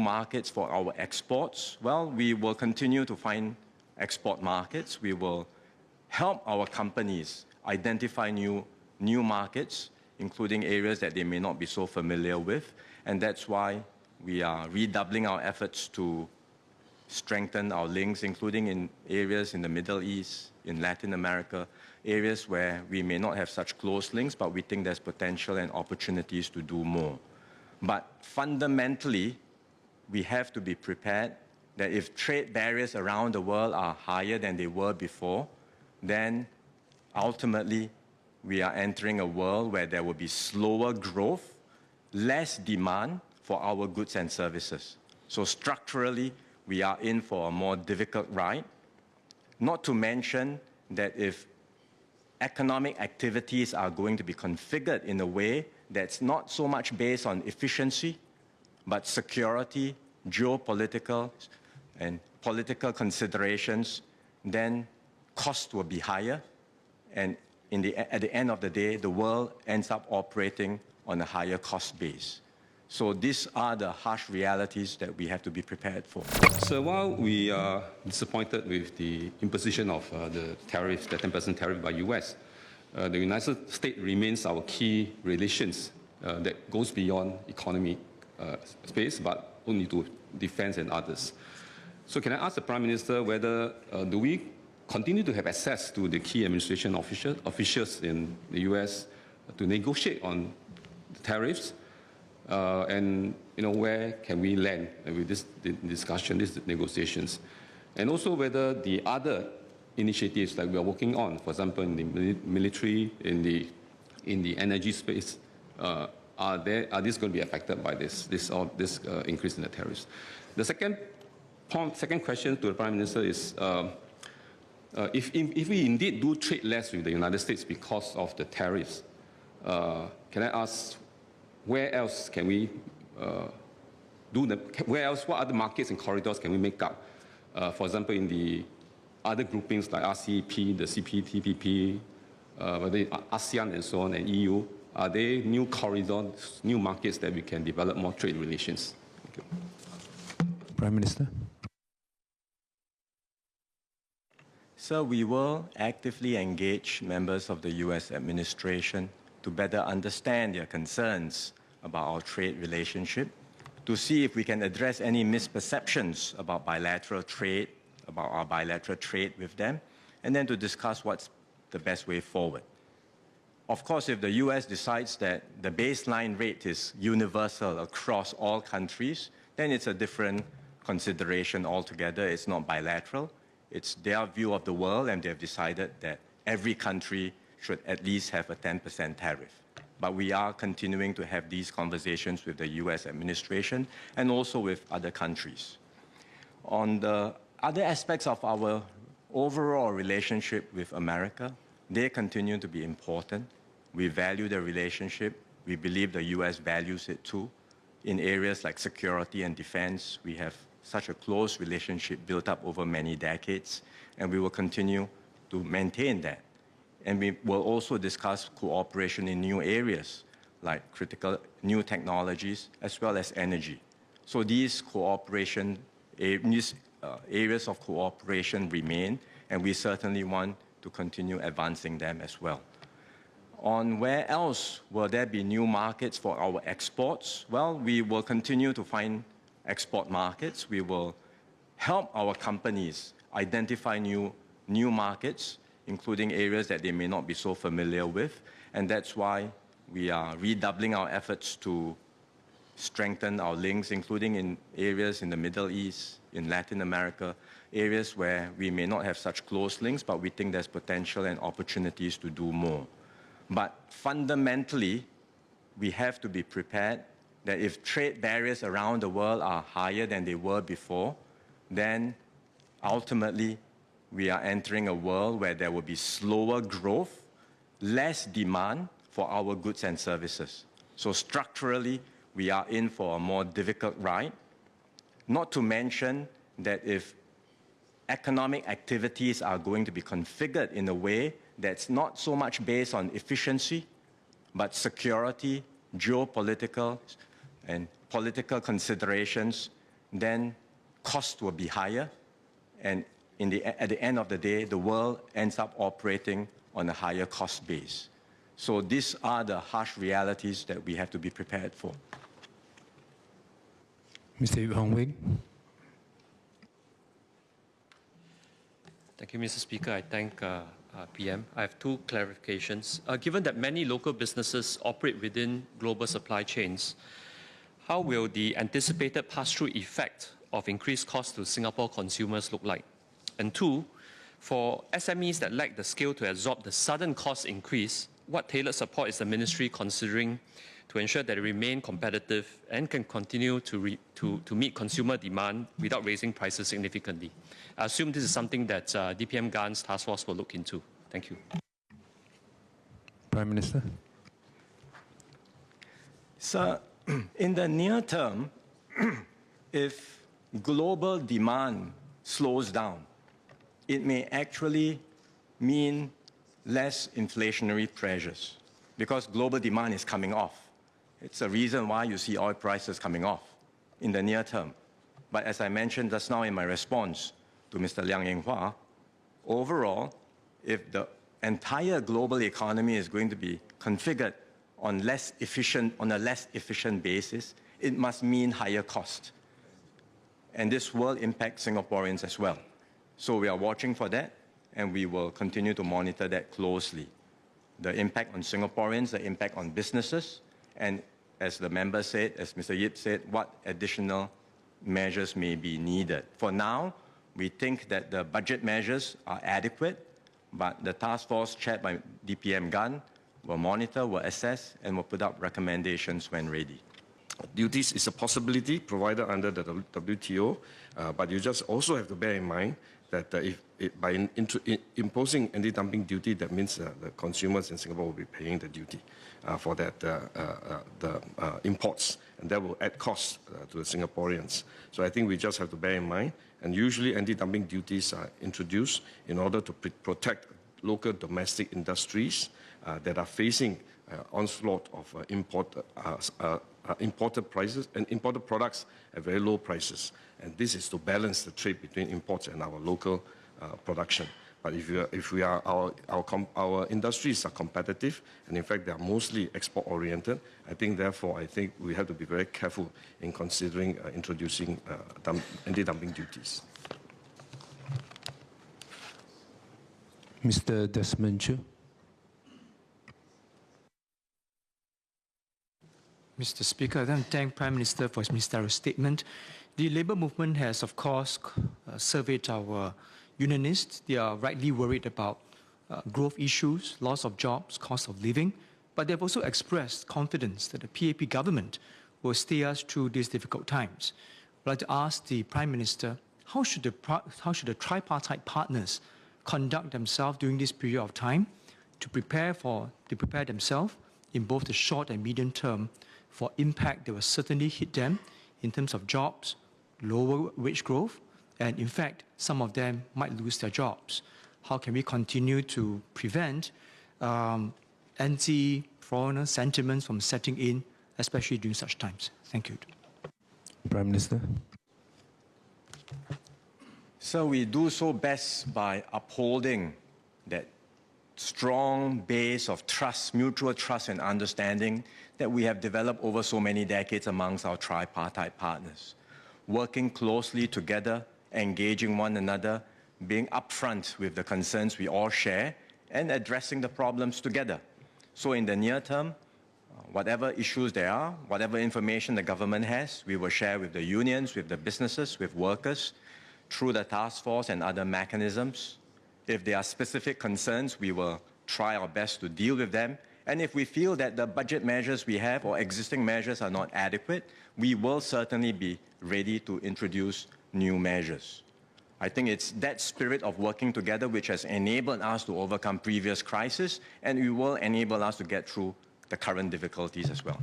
markets for our exports? Well, we will continue to find export markets. We will help our companies identify new markets, including areas that they may not be so familiar with. And that's why we are redoubling our efforts to strengthen our links, including in areas in the Middle East, in Latin America, areas where we may not have such close links, but we think there's potential and opportunities to do more. But fundamentally, we have to be prepared that if trade barriers around the world are higher than they were before, then ultimately we are entering a world where there will be slower growth, less demand for our goods and services. So structurally, we are in for a more difficult ride. Not to mention that if economic activities are going to be configured in a way that's not so much based on efficiency, but security, geopolitical, and political considerations, then costs will be higher. And at the end of the day, the world ends up operating on a higher cost base. So these are the harsh realities that we have to be prepared for. So while we are disappointed with the imposition of the tariffs, the 10% tariff by US, the United States remains our key relations that goes beyond economic space, but only to defense and others. So can I ask the Prime Minister whether do we continue to have access to the key administration officials in the US to negotiate on the tariffs? And where can we land with this discussion, these negotiations? And also whether the other initiatives that we are working on, for example, in the military, in the energy space, are these going to be affected by this increase in the tariffs? The second question to the Prime Minister is, if we indeed do trade less with the United States because of the tariffs, can I ask, where else can we what other markets and corridors can we make up? For example, in the other groupings like RCEP, the CPTPP, ASEAN and so on, and EU, are there new corridors, new markets that we can develop more trade relations? Thank you. Prime Minister. So we will actively engage members of the US administration to better understand their concerns about our trade relationship, to see if we can address any misperceptions about bilateral trade, about our bilateral trade with them, and then to discuss what's the best way forward. Of course, if the US decides that the baseline rate is universal across all countries, then it's a different consideration altogether. It's not bilateral. It's their view of the world, and they've decided that every country should at least have a 10% tariff. But we are continuing to have these conversations with the US administration and also with other countries. On the other aspects of our overall relationship with America, they continue to be important. We value the relationship. We believe the US values it too. In areas like security and defense, we have such a close relationship built up over many decades, and we will continue to maintain that. And we will also discuss cooperation in new areas like critical new technologies as well as energy. So these areas of cooperation remain, and we certainly want to continue advancing them as well. On where else will there be new markets for our exports? Well, we will continue to find export markets. We will help our companies identify new markets, including areas that they may not be so familiar with. And that's why we are redoubling our efforts to strengthen our links, including in areas in the Middle East, in Latin America, areas where we may not have such close links, but we think there's potential and opportunities to do more. But fundamentally, we have to be prepared that if trade barriers around the world are higher than they were before, then ultimately we are entering a world where there will be slower growth, less demand for our goods and services. So structurally, we are in for a more difficult ride. Not to mention that if economic activities are going to be configured in a way that's not so much based on efficiency, but security, geopolitical, and political considerations, then costs will be higher, and at the end of the day, the world ends up operating on a higher cost base. So these are the harsh realities that we have to be prepared for. Mr. Wong. Thank you, Mr. Speaker. I thank PM. I have two clarifications. Given that many local businesses operate within global supply chains, how will the anticipated pass-through effect of increased costs to Singapore consumers look like? And two, for SMEs that lack the skill to absorb the sudden cost increase, what tailored support is the ministry considering to ensure that it remain competitive and can continue to meet consumer demand without raising prices significantly? I assume this is something that DPM Gan's task force will look into. Thank you. Prime Minister. Sir, in the near term, if global demand slows down, it may actually mean less inflationary pressures because global demand is coming off. It's a reason why you see oil prices coming off in the near term. But as I mentioned just now in my response to Mr. Liang Yenghua, overall, if the entire global economy is going to be configured on a less efficient basis, it must mean higher cost. And this will impact Singaporeans as well. So we are watching for that, and we will continue to monitor that closely. The impact on Singaporeans, the impact on businesses, and as the member said, as Mr. Yip said, what additional measures may be needed. For now, we think that the budget measures are adequate, but the task force chaired by DPM Gan will monitor, will assess, and will put up recommendations when ready. Duties is a possibility provided under the WTO, but you just also have to bear in mind that by imposing anti-dumping duty, that means the consumers in Singapore will be paying the duty for that the imports, and that will add costs to the Singaporeans. So I think we just have to bear in mind, and usually anti-dumping duties are introduced in order to protect local domestic industries that are facing onslaught of imported prices and imported products at very low prices. And this is to balance the trade between imports and our local production. But if our industries are competitive, and in fact they are mostly export-oriented, I think we have to be very careful in considering introducing anti-dumping duties. Mr. Desmond Chu. Mr. Speaker, I then thank Prime Minister for his ministerial statement. The labour movement has, of course, surveyed our unionists. They are rightly worried about growth issues, loss of jobs, cost of living, but they have also expressed confidence that the PAP government will steer us through these difficult times. I'd like to ask the Prime Minister, how should the tripartite partners conduct themselves during this period of time to prepare themselves in both the short and medium term for impact that will certainly hit them in terms of jobs, lower wage growth, and in fact, some of them might lose their jobs. How can we continue to prevent anti-foreigner sentiments from setting in, especially during such times? Thank you. Prime Minister. So we do so best by upholding that strong base of trust, mutual trust and understanding that we have developed over so many decades amongst our tripartite partners. Working closely together, engaging one another, being upfront with the concerns we all share, and addressing the problems together. So in the near term, whatever issues there are, whatever information the government has, we will share with the unions, with the businesses, with workers, through the task force and other mechanisms. If there are specific concerns, we will try our best to deal with them. And if we feel that the budget measures we have or existing measures are not adequate, we will certainly be ready to introduce new measures. I think it's that spirit of working together which has enabled us to overcome previous crises, and it will enable us to get through the current difficulties as well.